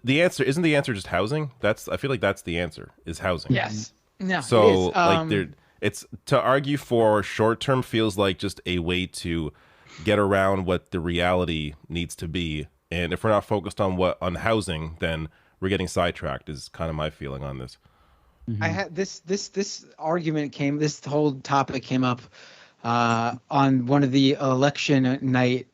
the answer isn't the answer just housing. I feel like that's the answer is housing. Yes. No, it is. So like there, it's to argue for short term feels like just a way to get around what the reality needs to be. And if we're not focused on housing, then we're getting sidetracked. Is kind of my feeling on this. I had this whole topic came up on one of the election night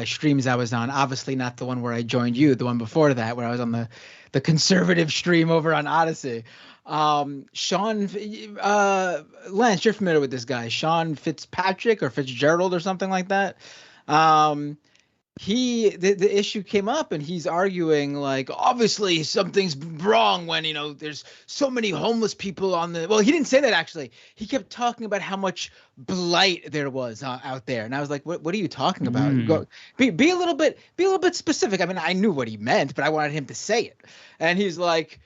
streams I was on. Obviously not the one where I joined you, the one before that, where I was on the conservative stream over on Odyssey. Sean, Lance, you're familiar with this guy, Sean Fitzpatrick or Fitzgerald or something like that. Um, the issue came up and he's arguing like obviously something's wrong when there's so many homeless people on the, well, he didn't say that actually. He kept talking about how much blight there was out there, and I was like, what are you talking about? Go be a little bit specific. I mean, I knew what he meant, but I wanted him to say it. And he's like,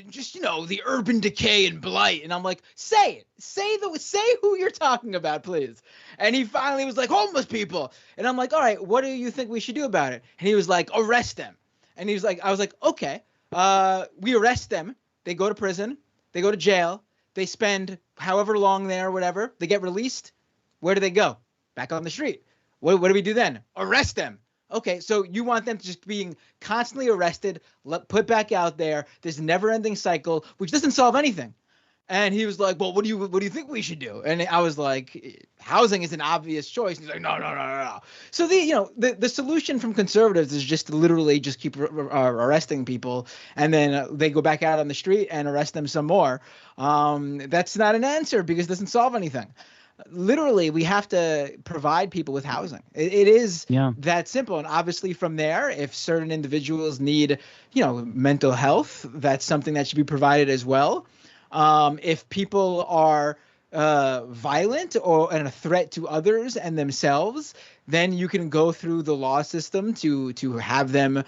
just the urban decay and blight. And I'm like, say it, say who you're talking about, please. And he finally was like, homeless people. And I'm like, all right, what do you think we should do about it? And he was like, arrest them. And he was like, I was like, okay, we arrest them, they go to prison, they go to jail, they spend however long there or whatever, they get released. Where do they go? Back on the street. What do we do then? Arrest them. Okay, so you want them to just being constantly arrested, put back out there, this never-ending cycle, which doesn't solve anything. And he was like, well, what do you think we should do? And I was like, housing is an obvious choice. And he's like, no. So the solution from conservatives is just to literally just keep arresting people, and then they go back out on the street and arrest them some more. That's not an answer because it doesn't solve anything. Literally, we have to provide people with housing. It is that simple. And obviously from there, if certain individuals need, mental health, that's something that should be provided as well. If people are violent and a threat to others and themselves, then you can go through the law system to have them,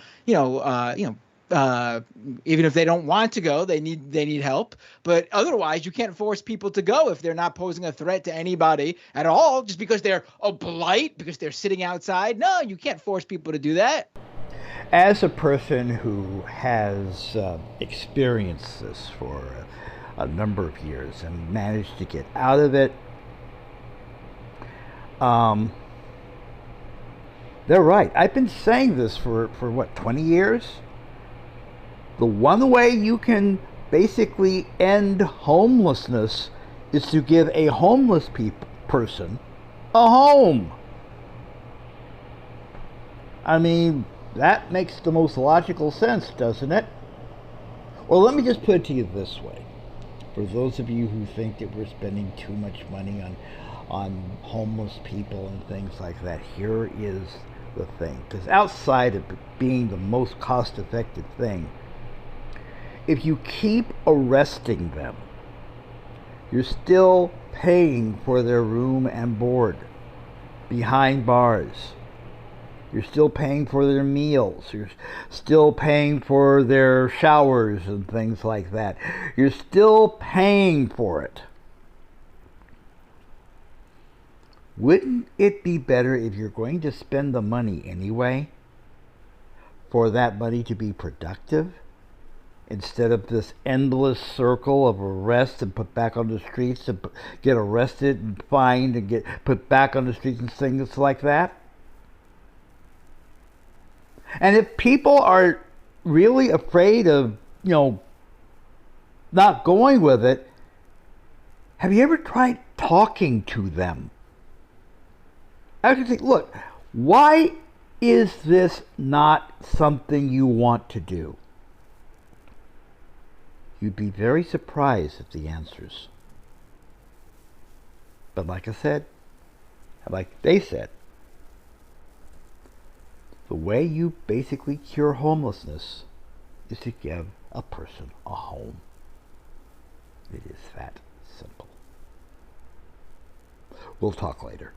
even if they don't want to go, they need help. But otherwise, you can't force people to go if they're not posing a threat to anybody at all, just because they're a blight, because they're sitting outside. No, you can't force people to do that. As a person who has experienced this for a number of years and managed to get out of it, they're right. I've been saying this for what, 20 years? The one way you can basically end homelessness is to give a homeless person a home. I mean, that makes the most logical sense, doesn't it? Well, let me just put it to you this way. For those of you who think that we're spending too much money on homeless people and things like that, here is the thing. Because outside of being the most cost-effective thing, if you keep arresting them, you're still paying for their room and board behind bars. You're still paying for their meals. You're still paying for their showers and things like that. You're still paying for it. Wouldn't it be better if you're going to spend the money anyway, for that money to be productive? Instead of this endless circle of arrest and put back on the streets, to get arrested and fined and get put back on the streets and things like that. And if people are really afraid of, not going with it, have you ever tried talking to them? I have to think, look, why is this not something you want to do? You'd be very surprised at the answers. But like I said, like they said, the way you basically cure homelessness is to give a person a home. It is that simple. We'll talk later.